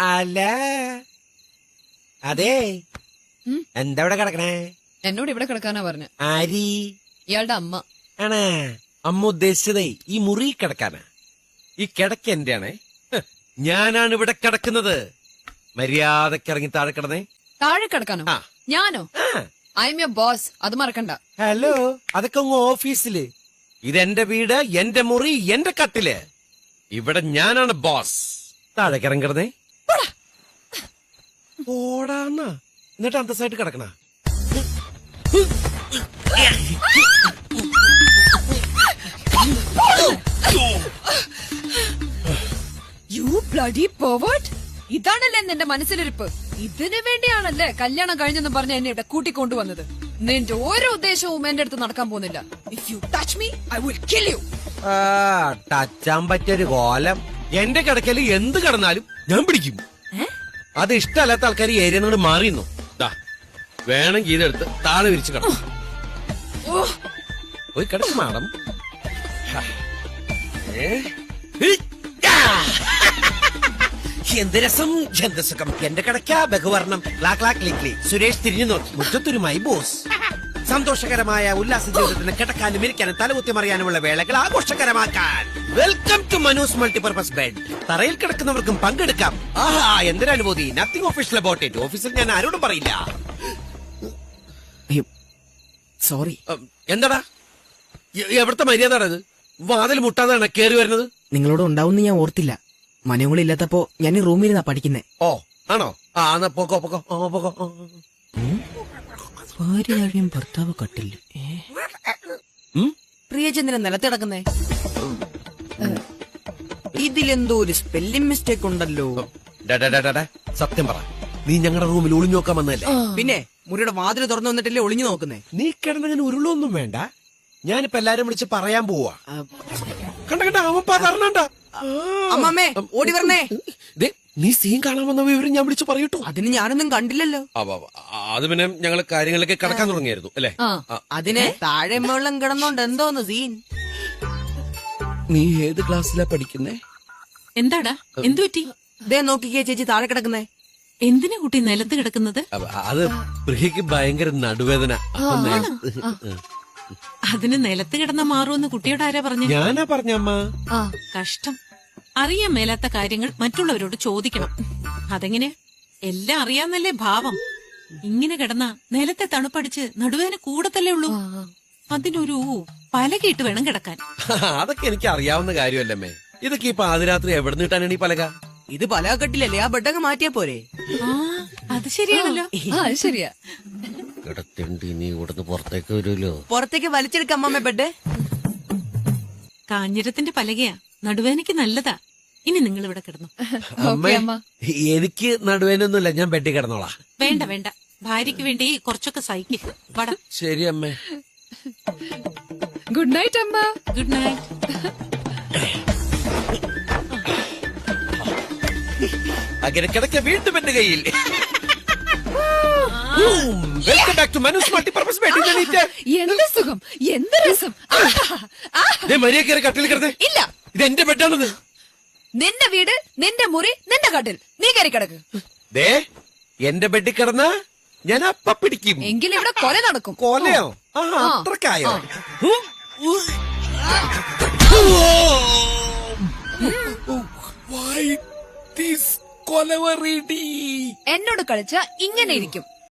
അല്ല അതെ എന്താ ഇവിടെ കിടക്കണേ? എന്നോട് ഇവിടെ കിടക്കാനാ പറഞ്ഞ. ആരി? ഇയാളുടെ അമ്മ. ആണാ? അമ്മ ഉദ്ദേശിച്ചതേ ഈ മുറി കിടക്കാനാ. ഈ കിടക്ക എന്റെ ആണേ. ഞാനാണ് ഇവിടെ കിടക്കുന്നത്. മര്യാദക്ക് ഇറങ്ങി താഴെ കിടന്നേ. താഴെ കിടക്കാനോ? ഞാനോ? ഐ എം യുവർ ബോസ്, അത് മറക്കണ്ട. ഹലോ, അതൊക്കെ ഓഫീസില്. ഇതെന്റെ വീട്, എന്റെ മുറി, എന്റെ കട്ടില്. ഇവിടെ ഞാനാണ് ബോസ്. താഴെ ഇറങ്ങി കിടന്നേ. ഓടാന്ന എന്നിട്ട് അന്തസ്സായിട്ട് കിടക്കണ. You bloody pervert. ഇതാണല്ലേ നിന്റെ മനസ്സിലിരിപ്പ്? ഇതിനു വേണ്ടിയാണല്ലേ കല്യാണം കഴിഞ്ഞെന്ന് പറഞ്ഞ എന്നെ ഇവിടെ കൂട്ടിക്കൊണ്ടുവന്നത്. നിന്റെ ഓരോ ഉദ്ദേശവും എന്റെ അടുത്ത് നടക്കാൻ പോകുന്നില്ല. If you touch me I will kill you. ടച്ചാൻ പറ്റിയൊരു കോലം. എന്റെ കിടക്കല് എന്ത് കിടന്നാലും ഞാൻ പിടിക്കും. അത് ഇഷ്ടമല്ലാത്ത ആൾക്കാർ ഏരിയ നിന്ന് മാറിയുന്നു. വേണമെങ്കിൽ ഇതെടുത്ത് താഴെ വിരിച്ചു കിടക്കും. പോയി കിടക്കും മാഡം. എന്ത് രസം, എന്ത് സുഖം. എന്റെ കിടക്ക ബഹുവർണം. സുരേഷ് തിരിഞ്ഞു നോക്കി. മുറ്റത്തൊരു മൈ ബോസ്. സന്തോഷകരമായ ഉല്ലാസ ജീവിതത്തിന് കിടക്കാനും ഇരിക്കാനും തലകുത്തി മറിയാനുമുള്ള വേളകൾ ആഘോഷകരമാക്കാൻ welcome to Manu's multipurpose bed. തറയിൽ കിടക്കുന്നവർക്കും പങ്കെടുക്കാം. ആഹാ, എന്തൊരു അനുഭൂതി. Nothing official about it. ഓഫീസിൽ ഞാൻ ആരോടും പറയില്ല. സോറി. എന്താടാ എവിടുത്തെ മര്യാദ ഇത്? വാതിൽ മുട്ടാതാണ് കേറി വരുന്നത്. നിങ്ങളോട് ഉണ്ടാവുന്ന ഞാൻ ഓർത്തില്ല. മനോങ്ങളില്ലാത്തപ്പോ ഞാൻ ഈ റൂമിലിരുന്നാ പഠിക്കുന്നേ. ഓ ആണോ? ആ പോക്കോ പോക്കോ പോക്കോ. ഭാര്യ ഭർത്താവ് കട്ടില്ല. പ്രിയചന്ദ്രൻ നിലത്തിടക്കുന്നേ. ഇതിലെന്തോ ഒരു സ്പെല്ലിംഗ് മിസ്റ്റേക്ക് ഉണ്ടല്ലോ. സത്യം പറ, നീ ഞങ്ങളുടെ റൂമിൽ ഒളിഞ്ഞു നോക്കാൻ വന്നല്ലേ? പിന്നെ മുറിയുടെ വാതിൽ തുറന്നു വന്നിട്ടല്ലേ ഒളിഞ്ഞു നോക്കുന്നേ? നീ കിടന്നങ്ങനെ ഉരുളൊന്നും വേണ്ട. ഞാനിപ്പോ എല്ലാരും വിളിച്ച് പറയാൻ പോവാ. കണ്ട അവൻ പറഞ്ഞണ്ട. അമ്മമ്മേ ഓടി വരണേ. നീ സീൻ കാണാൻ വന്ന വിവരം ഞാൻ വിളിച്ചു പറയട്ടു. അതിന് ഞാനൊന്നും കണ്ടില്ലല്ലോ. അത് പിന്നെ ഞങ്ങള് കാര്യങ്ങളിലേക്ക് കടക്കാൻ തുടങ്ങിയായിരുന്നു അല്ലേ? അതിന് താഴെ വെള്ളം കിടന്നോണ്ട് എന്തോന്ന് സീൻ. നീ ഏത് ക്ലാസ്സിലാ പഠിക്കുന്നേ? എന്താടാ, എന്തു പറ്റി? ദേ നോക്കിക്കേ ചേച്ചി താഴെ കിടക്കുന്നേ. എന്തിനാ കുട്ടി നിലത്ത് കിടക്കുന്നത്? അത് പ്രിയക്ക് ഭയങ്കര നടുവേദന. അതിന് നിലത്ത് കിടന്ന മാറുമെന്ന് കുട്ടിയോട് ആരാ പറഞ്ഞു? ഞാനാ പറഞ്ഞമ്മ. കഷ്ടം. അറിയാൻ മേലാത്ത കാര്യങ്ങൾ മറ്റുള്ളവരോട് ചോദിക്കണം. അതെങ്ങനെ? എല്ലാം അറിയാന്നല്ലേ ഭാവം. ഇങ്ങനെ കിടന്ന നിലത്തെ തണുപ്പടിച്ച് നടുവേദന കൂടത്തല്ലേ ഉള്ളൂ. അതിനൊരു പലകയിട്ട് വേണം കിടക്കാൻ. അതൊക്കെ എനിക്ക് അറിയാവുന്ന കാര്യമല്ലമ്മേ. ഇതൊക്കെ ഇപ്പൊ ആദ്യരാത്രി എവിടെ നിട്ടാണ് ഈ പലക? ഇത് പലക കെട്ടില്ലല്ലേ, ആ ബെഡൊക്കെ മാറ്റിയാ പോരെ? അത് ശരിയാണല്ലോ. ശരിയാ. കിടത്തേണ്ടി നീ ഇവിടുന്ന് പുറത്തേക്ക് വരുമല്ലോ. പുറത്തേക്ക് വലിച്ചെടുക്കാം അമ്മമ്മ ബെഡ്. കാഞ്ഞിരത്തിന്റെ പലകയാ, നടുവേദനയ്ക്ക് നല്ലതാ. ഇനി നിങ്ങൾ ഇവിടെ കിടന്നു. എനിക്ക് നടുവേനൊന്നുമില്ല, ഞാൻ ബെഡിൽ കിടന്നോളാം. വേണ്ട വേണ്ട, ഭാര്യയ്ക്ക് വേണ്ടി കുറച്ചൊക്കെ സഹിക്ക്. വട. ശരി അമ്മേ. ഗുഡ് നൈറ്റ് അമ്മ. Good night. അങ്ങനെ കിടക്ക വീണ്ടും എന്റെ കയ്യിൽ. Welcome back to Manu's multipurpose bed. എന്ത് സുഖം, എന്ത് രസം. മരിയ കയറി കട്ടിൽ കിടന്നേ. ഇല്ല, ഇത് എന്റെ ബെഡാണത്. നിന്റെ വീട്, നിന്റെ മുറി, നിന്റെ കട്ടിൽ. നീ കയറി കിടക്ക്. ദേ എന്റെ ബെഡിൽ കിടന്ന ഞാൻ അപ്പ പിടിക്കും. എങ്കിലും ഇവിടെ കൊല നടക്കും. കൊലയോ? അത്രക്കായോ? എന്നോട് കളിച്ച ഇങ്ങനെ ഇരിക്കും.